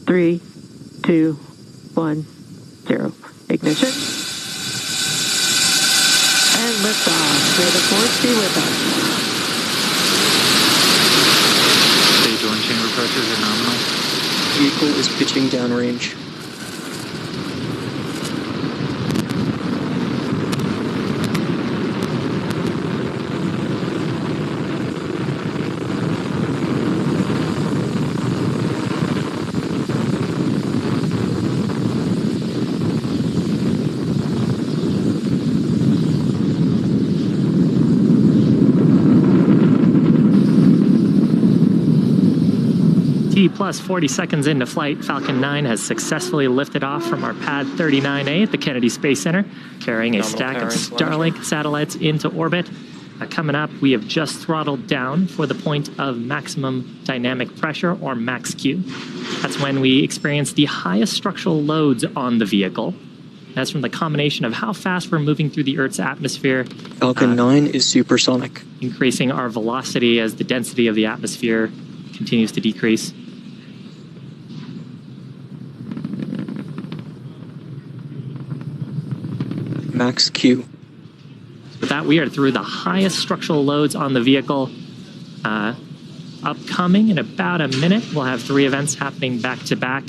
3, 2, 1, 0. Ignition. And liftoff. May the force be with us. Stage 1 chamber pressures are nominal. Vehicle is pitching downrange. Plus 40 seconds into flight, Falcon 9 has successfully lifted off from our pad 39A at the Kennedy Space Center, carrying a stack of Starlink satellites into orbit. Coming up, we have just throttled down for the point of maximum dynamic pressure, or max Q. That's when we experience the highest structural loads on the vehicle. That's from the combination of how fast we're moving through the Earth's atmosphere. Falcon 9 is supersonic. Increasing our velocity as the density of the atmosphere continues to decrease. Max Q. With that, we are through the highest structural loads on the vehicle. Upcoming in about a minute, we'll have 3 events happening back to back.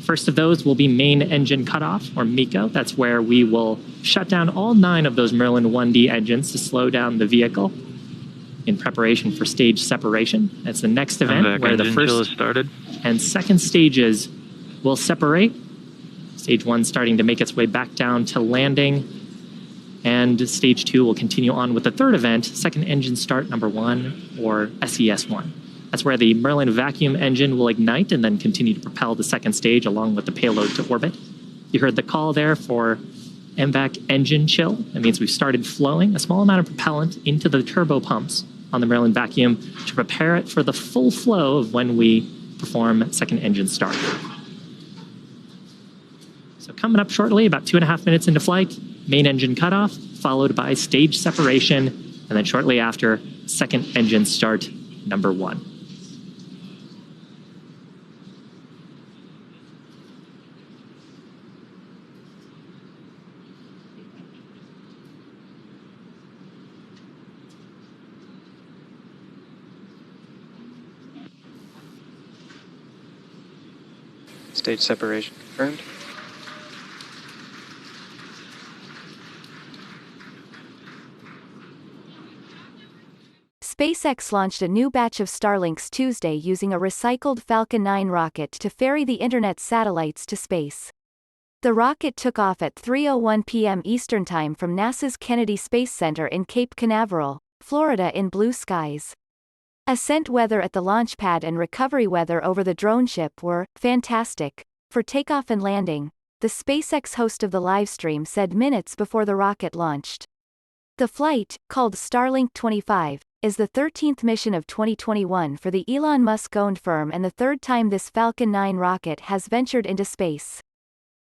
First of those will be main engine cutoff, or MECO. That's where we will shut down all 9 of those Merlin 1D engines to slow down the vehicle in preparation for stage separation. That's the next event where the first and second stages will separate. Stage 1 starting to make its way back down to landing, and Stage 2 will continue on with the third event, second engine start number 1, or SES1. That's where the Merlin vacuum engine will ignite and then continue to propel the second stage along with the payload to orbit. You heard the call there for MVAC engine chill. That means we've started flowing a small amount of propellant into the turbo pumps on the Merlin vacuum to prepare it for the full flow of when we perform second engine start. So coming up shortly, about 2.5 minutes into flight, main engine cutoff, followed by stage separation, and then shortly after, second engine start number 1. Stage separation confirmed. SpaceX launched a new batch of Starlinks Tuesday using a recycled Falcon 9 rocket to ferry the Internet's satellites to space. The rocket took off at 3:01 p.m. Eastern Time from NASA's Kennedy Space Center in Cape Canaveral, Florida in blue skies. Ascent weather at the launch pad and recovery weather over the drone ship were fantastic for takeoff and landing, the SpaceX host of the livestream said minutes before the rocket launched. The flight, called Starlink 25, is the 13th mission of 2021 for the Elon Musk-owned firm and the third time this Falcon 9 rocket has ventured into space.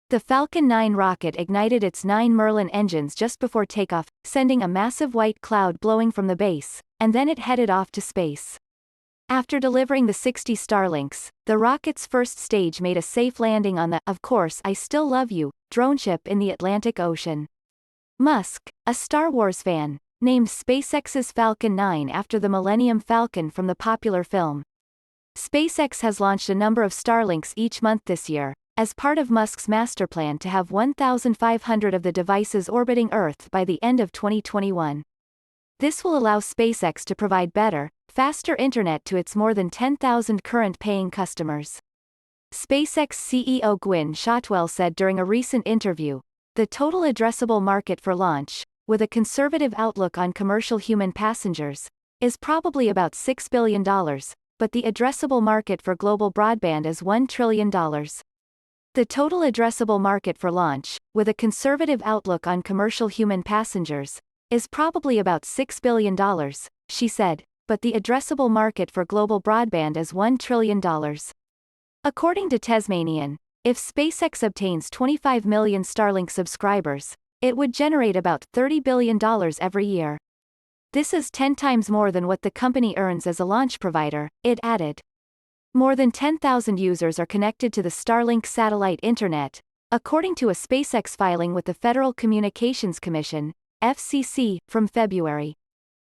The Falcon 9 rocket ignited its 9 Merlin engines just before takeoff, sending a massive white cloud blowing from the base, and then it headed off to space. After delivering the 60 Starlinks, the rocket's first stage made a safe landing on the "Of Course I Still Love You" drone ship in the Atlantic Ocean. Musk, a Star Wars fan, named SpaceX's Falcon 9 after the Millennium Falcon from the popular film. SpaceX has launched a number of Starlinks each month this year, as part of Musk's master plan to have 1,500 of the devices orbiting Earth by the end of 2021. This will allow SpaceX to provide better, faster internet to its more than 10,000 current paying customers. SpaceX CEO Gwynne Shotwell said during a recent interview, "The total addressable market for launch, with a conservative outlook on commercial human passengers, is probably about $6 billion, but the addressable market for global broadband is $1 trillion. The total addressable market for launch, with a conservative outlook on commercial human passengers, is probably about $6 billion, she said, but the addressable market for global broadband is $1 trillion. According to Tasmanian, if SpaceX obtains 25 million Starlink subscribers, it would generate about $30 billion every year. This is 10 times more than what the company earns as a launch provider, it added. More than 10,000 users are connected to the Starlink satellite internet, according to a SpaceX filing with the Federal Communications Commission, FCC, from February.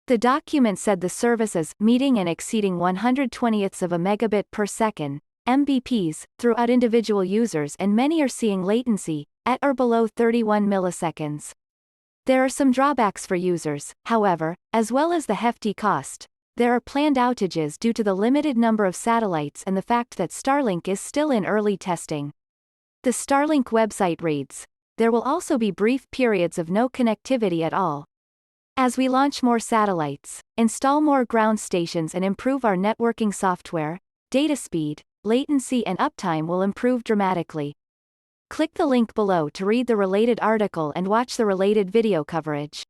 The document said the service is meeting and exceeding 1/120ths of a megabit per second, MBPs, throughout individual users, and many are seeing latency, at or below 31 milliseconds. There are some drawbacks for users, however, as well as the hefty cost. There are planned outages due to the limited number of satellites and the fact that Starlink is still in early testing. The Starlink website reads, "There will also be brief periods of no connectivity at all. As we launch more satellites, install more ground stations and improve our networking software, data speed, latency and uptime will improve dramatically." Click the link below to read the related article and watch the related video coverage.